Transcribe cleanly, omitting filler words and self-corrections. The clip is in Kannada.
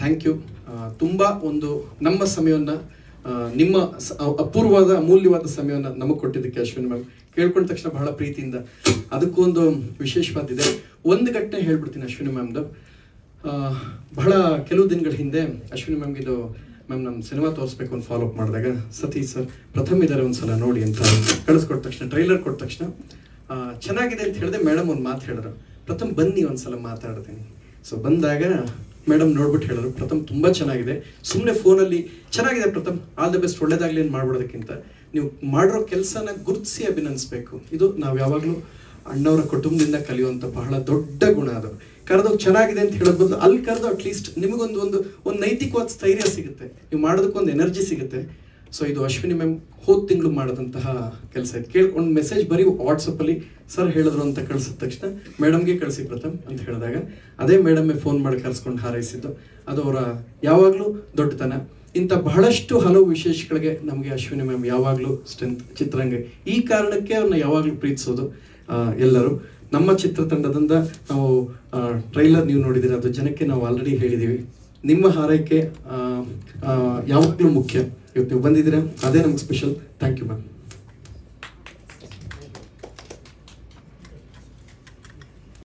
Thank you. ತುಂಬ ಒಂದು ನಮ್ಮ ಸಮಯವನ್ನು ನಿಮ್ಮ ಅಪೂರ್ವವಾದ ಅಮೂಲ್ಯವಾದ ಸಮಯವನ್ನು ನಮಗೆ ಕೊಟ್ಟಿದ್ದಕ್ಕೆ ಅಶ್ವಿನಿ ಮ್ಯಾಮ್ ಕೇಳ್ಕೊಂಡ ತಕ್ಷಣ ಬಹಳ ಪ್ರೀತಿಯಿಂದ ಅದಕ್ಕೂ ಒಂದು ವಿಶೇಷವಾದಿದೆ. ಒಂದು ಘಟನೆ ಹೇಳ್ಬಿಡ್ತೀನಿ ಅಶ್ವಿನಿ ಮ್ಯಾಮ್ದು. ಬಹಳ ಕೆಲವು ದಿನಗಳ ಹಿಂದೆ ಅಶ್ವಿನಿ ಮ್ಯಾಮ್ಗಿದು ಮ್ಯಾಮ್ ನಮ್ಮ ಸಿನಿಮಾ ತೋರಿಸ್ಬೇಕು ಅಂತ ಫಾಲೋ ಅಪ್ ಮಾಡಿದಾಗ ಸತೀಶ್ ಸರ್ ಪ್ರಥಮ್ ಇದ್ದಾರೆ ಒಂದ್ಸಲ ನೋಡಿ ಅಂತ ಕಳಿಸ್ಕೊಟ್ಟ ತಕ್ಷಣ ಟ್ರೈಲರ್ ಕೊಟ್ಟ ತಕ್ಷಣ ಚೆನ್ನಾಗಿದೆ ಅಂತ ಹೇಳಿದೆ. ಮೇಡಮ್ ಒಂದು ಮಾತು ಹೇಳಿದ್ರು, ಪ್ರಥಮ್ ಬನ್ನಿ ಒಂದ್ಸಲ ಮಾತಾಡ್ತೀನಿ. ಸೊ ಬಂದಾಗ ಮೇಡಮ್ ನೋಡ್ಬಿಟ್ಟು ಹೇಳಿದ್ರು, ಪ್ರಥಮ್ ತುಂಬ ಚೆನ್ನಾಗಿದೆ, ಸುಮ್ಮನೆ ಫೋನಲ್ಲಿ ಚೆನ್ನಾಗಿದೆ ಪ್ರಥಮ್, ಆಲ್ ದ ಬೆಸ್ಟ್, ಒಳ್ಳೇದಾಗಲಿ ಅಂತ ಮಾಡ್ಬಿಡೋದಕ್ಕಿಂತ ನೀವು ಮಾಡಿರೋ ಕೆಲಸನ ಗುರುತಿಸಿ ಅಭಿನಂದಿಸ್ಬೇಕು. ಇದು ನಾವು ಯಾವಾಗಲೂ ಅಣ್ಣವರ ಕುಟುಂಬದಿಂದ ಕಲಿಯುವಂಥ ಬಹಳ ದೊಡ್ಡ ಗುಣ. ಅದು ಕರೆದೋಗಿ ಚೆನ್ನಾಗಿದೆ ಅಂತ ಹೇಳೋದ್ ಬದಲು ಅಲ್ಲಿ ಕರೆದು ಅಟ್ಲೀಸ್ಟ್ ನಿಮಗೊಂದು ಒಂದು ನೈತಿಕವಾದ ಸ್ಥೈರ್ಯ ಸಿಗುತ್ತೆ, ನೀವು ಮಾಡೋದಕ್ಕೊಂದು ಎನರ್ಜಿ ಸಿಗುತ್ತೆ. ಸೊ ಇದು ಅಶ್ವಿನಿ ಮ್ಯಾಮ್ ಹೋದ ತಿಂಗಳು ಮಾಡಿದಂತಹ ಕೆಲಸ. ಇದು ಕೇಳ್ಕೊಂಡು ಮೆಸೇಜ್ ಬರೀ ವಾಟ್ಸಪ್ಪಲ್ಲಿ ಸರ್ ಹೇಳಿದ್ರು ಅಂತ ಕಳಿಸಿದ ತಕ್ಷಣ ಮೇಡಮ್ಗೆ ಕಳಿಸಿ ಪ್ರಥಮ್ ಅಂತ ಹೇಳಿದಾಗ ಅದೇ ಮೇಡಮ್ಮೇ ಫೋನ್ ಮಾಡಿ ಕರೆಸ್ಕೊಂಡು ಹಾರೈಸಿದ್ದು. ಅದು ಅವರ ಯಾವಾಗಲೂ ದೊಡ್ಡತನ. ಇಂಥ ಬಹಳಷ್ಟು ಹಲವು ವಿಶೇಷಗಳಿಗೆ ನಮಗೆ ಅಶ್ವಿನಿ ಮ್ಯಾಮ್ ಯಾವಾಗಲೂ ಸ್ಟ್ರೆಂತ್ ಚಿತ್ರರಂಗ. ಈ ಕಾರಣಕ್ಕೆ ಅವ್ರನ್ನ ಯಾವಾಗಲೂ ಪ್ರೀತಿಸೋದು ಎಲ್ಲರೂ. ನಮ್ಮ ಚಿತ್ರತಂಡದಿಂದ ನಾವು ಟ್ರೈಲರ್ ನೀವು ನೋಡಿದ್ದೀರ, ಅದು ಜನಕ್ಕೆ ನಾವು ಆಲ್ರೆಡಿ ಹೇಳಿದ್ದೀವಿ. ನಿಮ್ಮ ಹಾರೈಕೆ ಯಾವಾಗಲೂ ಮುಖ್ಯ. ಇವತ್ತು ನೀವು ಬಂದಿದ್ದೀರಾ, ಅದೇ ನಮ್ಗೆ ಸ್ಪೆಷಲ್. Thank you ma'am.